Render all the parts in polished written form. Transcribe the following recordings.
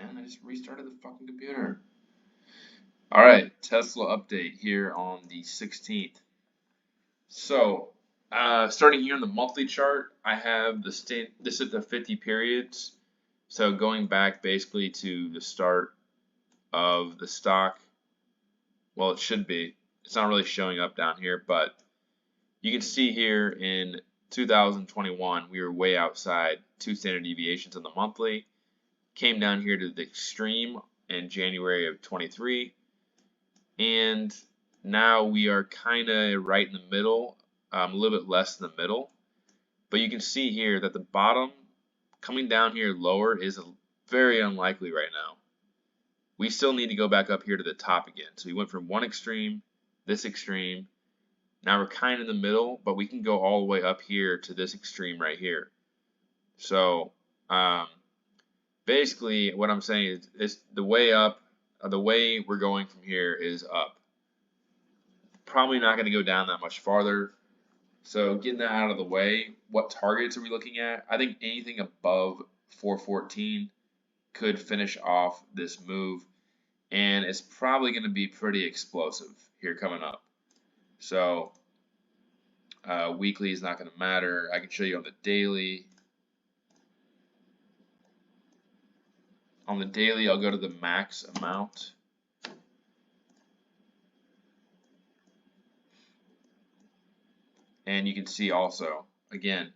man. I just restarted the fucking computer. Alright, Tesla update here on the 16th. So, starting here on the monthly chart, I have this is the 50 periods. So going back basically to the start of the stock, well, it should be. It's not really showing up down here, but you can see here in 2021, we were way outside 2 standard deviations on the monthly. Came down here to the extreme in January of 23. And now we are kind of right in the middle, a little bit less in the middle. But you can see here that the bottom coming down here lower is very unlikely right now. We still need to go back up here to the top again. So we went from one extreme, this extreme. Now we're kind of in the middle, but we can go all the way up here to this extreme right here. So basically what I'm saying is the way up, the way we're going from here is up. Probably not going to go down that much farther. So getting that out of the way, what targets are we looking at? I think anything above 414 could finish off this move, and it's probably going to be pretty explosive here coming up. So weekly is not going to matter. I can show you on the daily. On the daily, I'll go to the max amount. And you can see also, again,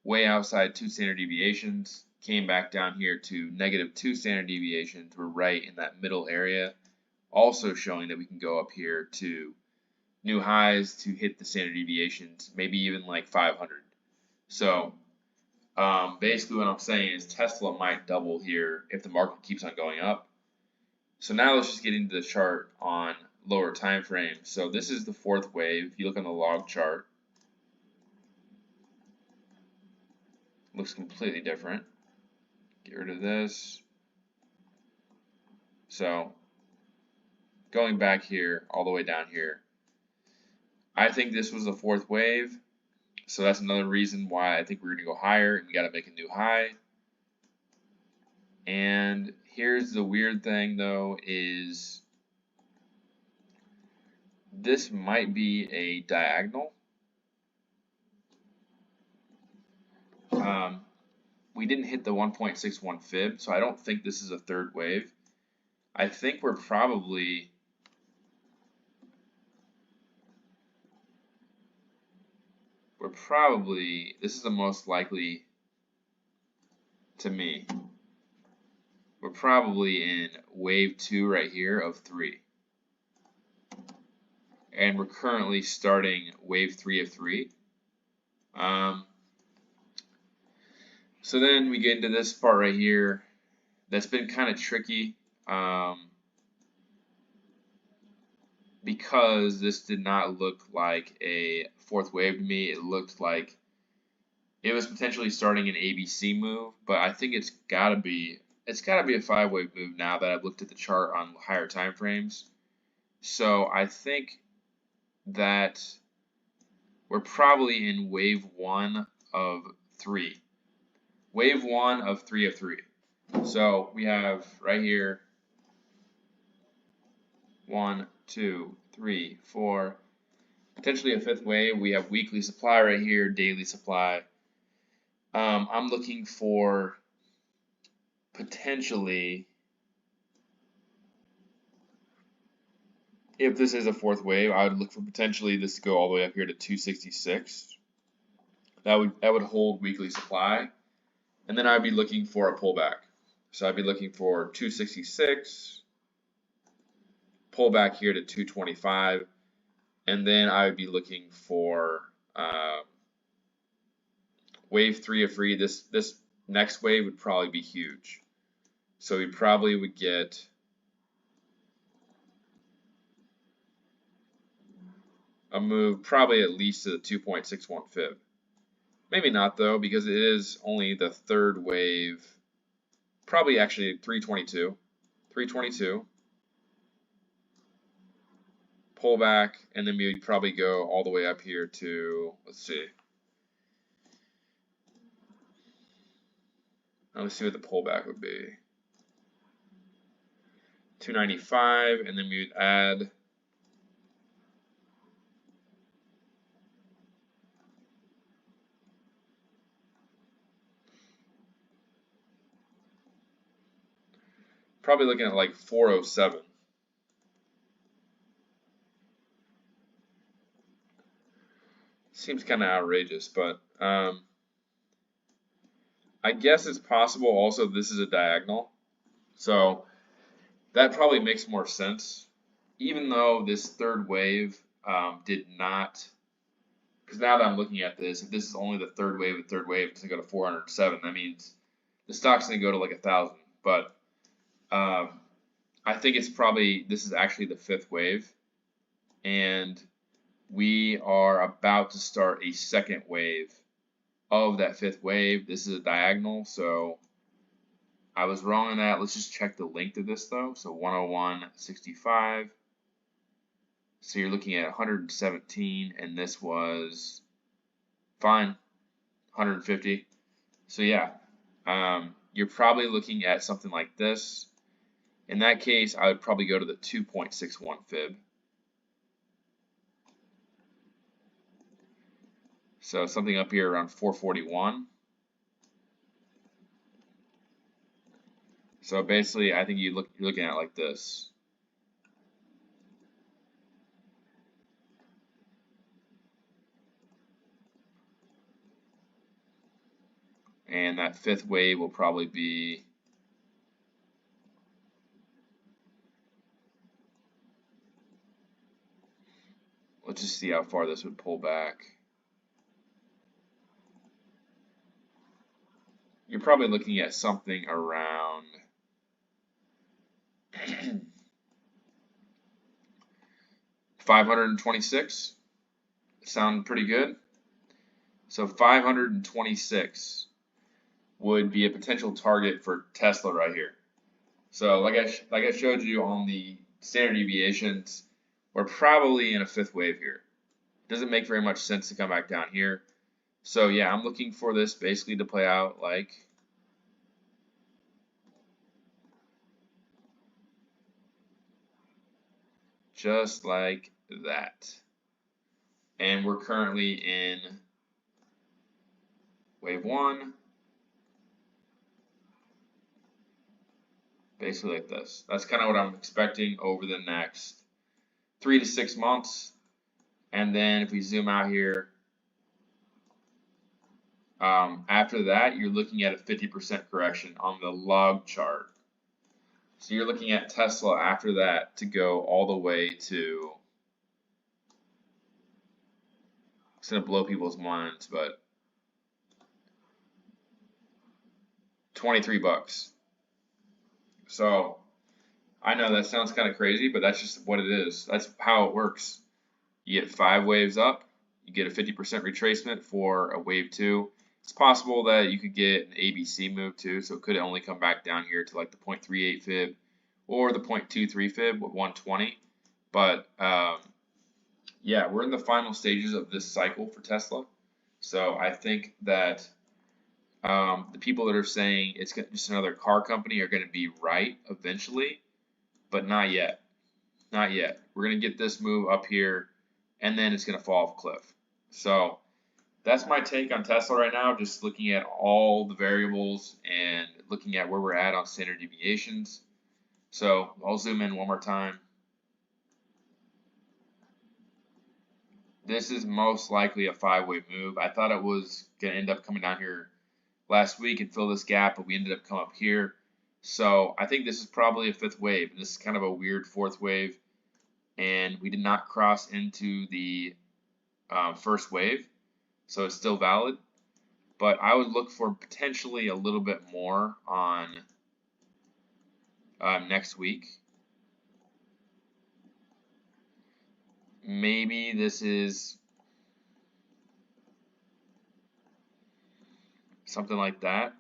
way outside 2 standard deviations, came back down here to -2 standard deviations. We're right in that middle area, also showing that we can go up here to new highs to hit the standard deviations, maybe even like 500. So basically what I'm saying is Tesla might double here if the market keeps on going up. So now let's just get into the chart on lower time frame. So this is the 4th wave. If you look on the log chart, looks completely different. Get rid of this. So going back here, all the way down here, I think this was the 4th wave. So that's another reason why I think we're going to go higher. We got to make a new high. And here's the weird thing though, is this might be a diagonal. We didn't hit the 1.61 fib, so I don't think this is a 3rd wave. I think we're probably this is the most likely to me. We're probably in wave 2 right here of 3. And we're currently starting wave 3 of 3. So then we get into this part right here that's been kind of tricky because this did not look like a 4th wave to me. It looked like it was potentially starting an ABC move, but I think it's gotta be a 5-wave move now that I've looked at the chart on higher time frames. So I think that we're probably in wave 1 of 3. Wave 1 of 3 of 3. So we have right here 1, 2, 3, 4, potentially a 5th wave. We have weekly supply right here, daily supply. I'm looking for potentially, if this is a 4th wave, I would look for potentially this to go all the way up here to 266. That would hold weekly supply. And then I'd be looking for a pullback. So I'd be looking for 266, pullback here to 225, and then I would be looking for wave 3 of 3. This next wave would probably be huge. So we probably would get a move probably at least to the 2.61 fib. Maybe not though, because it is only the 3rd wave. Probably actually 322. 322. Pull back, and then we would probably go all the way up here to, let's see. Let's see what the pullback would be. 295, and then we would add probably looking at like 407. Seems kind of outrageous, but I guess it's possible also this is a diagonal. So that probably makes more sense. Even though this third wave did not, because now that I'm looking at this, if this is only the third wave, it's going to go to 407. That means the stock's going to go to like 1,000. But I think it's probably, this is actually the fifth wave. And we are about to start a second wave of that fifth wave. This is a diagonal, so I was wrong on that. Let's just check the length of this though. So 101.65. So you're looking at 117, and this was fine, 150. So yeah, you're probably looking at something like this. In that case, I would probably go to the 2.61 fib. So something up here around 441. So basically, I think you're looking at it like this. And that fifth wave will probably be let's just see how far this would pull back. You're probably looking at something around 526. Sound pretty good? So 526 would be a potential target for Tesla right here. So like I showed you on the standard deviations, we're probably in a fifth wave here. Doesn't make very much sense to come back down here. So yeah, I'm looking for this basically to play out like just like that. And we're currently in wave one. Basically like this. That's kind of what I'm expecting over the next 3 to 6 months. And then if we zoom out here, after that, you're looking at a 50% correction on the log chart. So you're looking at Tesla after that to go all the way to, it's going to blow people's minds, but 23 bucks. So I know that sounds kind of crazy, but that's just what it is. That's how it works. You get 5 waves up, you get a 50% retracement for a wave 2. It's possible that you could get an ABC move too, so it could only come back down here to like the 0.38 fib or the 0.23 fib with 120. But yeah, we're in the final stages of this cycle for Tesla. So I think that the people that are saying it's just another car company are going to be right eventually, but not yet. Not yet. We're going to get this move up here, and then it's going to fall off a cliff. So that's my take on Tesla right now, just looking at all the variables and looking at where we're at on standard deviations. So I'll zoom in one more time. This is most likely a 5-wave move. I thought it was going to end up coming down here last week and fill this gap, but we ended up coming up here. So I think this is probably a 5th wave. This is kind of a weird 4th wave, and we did not cross into the 1st wave. So it's still valid, but I would look for potentially a little bit more on next week. Maybe this is something like that.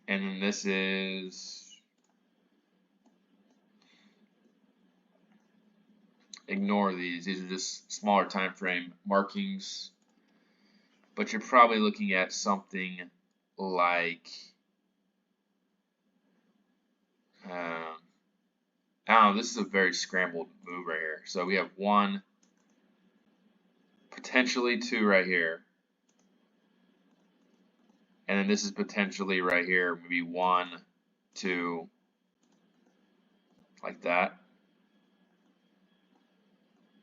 And then this is, ignore these are just smaller time frame markings, but you're probably looking at something like I don't know, this is a very scrambled move right here. So we have 1, potentially 2 right here. And then this is potentially right here, maybe 1, 2, like that.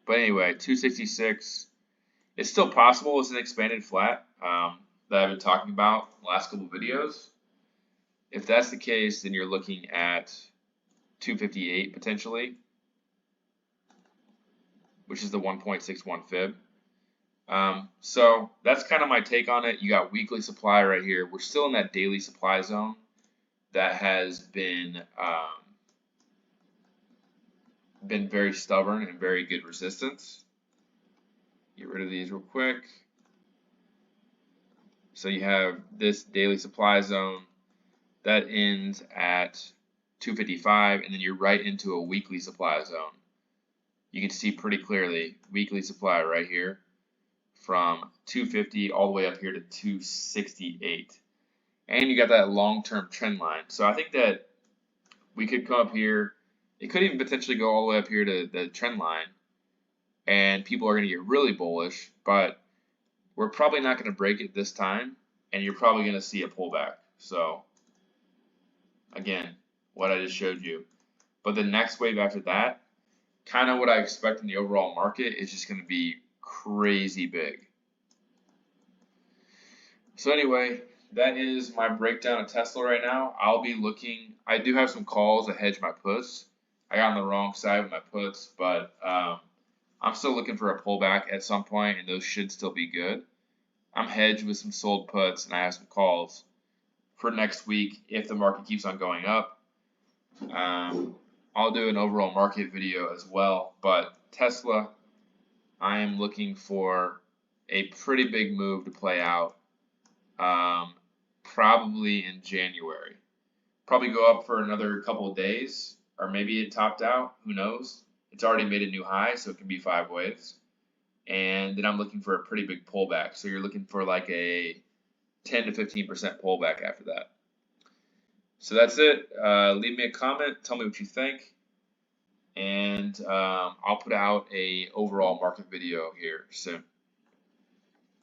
But anyway, 266. It's still possible. It's an expanded flat that I've been talking about the last couple of videos. If that's the case, then you're looking at 258 potentially, which is the 1.61 fib. So that's kind of my take on it. You got weekly supply right here. We're still in that daily supply zone that has been very stubborn and very good resistance. Get rid of these real quick. So you have this daily supply zone that ends at 255, and then you're right into a weekly supply zone. You can see pretty clearly weekly supply right here from 250 all the way up here to 268. And you got that long-term trend line. So I think that we could come up here. It could even potentially go all the way up here to the trend line, and people are going to get really bullish, but we're probably not going to break it this time, and you're probably going to see a pullback. So again, what I just showed you. But the next wave after that, kind of what I expect in the overall market, is just going to be crazy big. So anyway, that is my breakdown of Tesla right now. I'll be looking. I do have some calls that hedge my puts. I got on the wrong side with my puts, but I'm still looking for a pullback at some point, and those should still be good. I'm hedged with some sold puts, and I have some calls for next week if the market keeps on going up. I'll do an overall market video as well, but Tesla, I am looking for a pretty big move to play out, probably in January. Probably go up for another couple of days, or maybe it topped out, who knows. It's already made a new high, so it can be 5 waves. And then I'm looking for a pretty big pullback, so you're looking for like a 10 to 15% pullback after that. So that's it. Leave me a comment, tell me what you think, and I'll put out a overall market video here soon.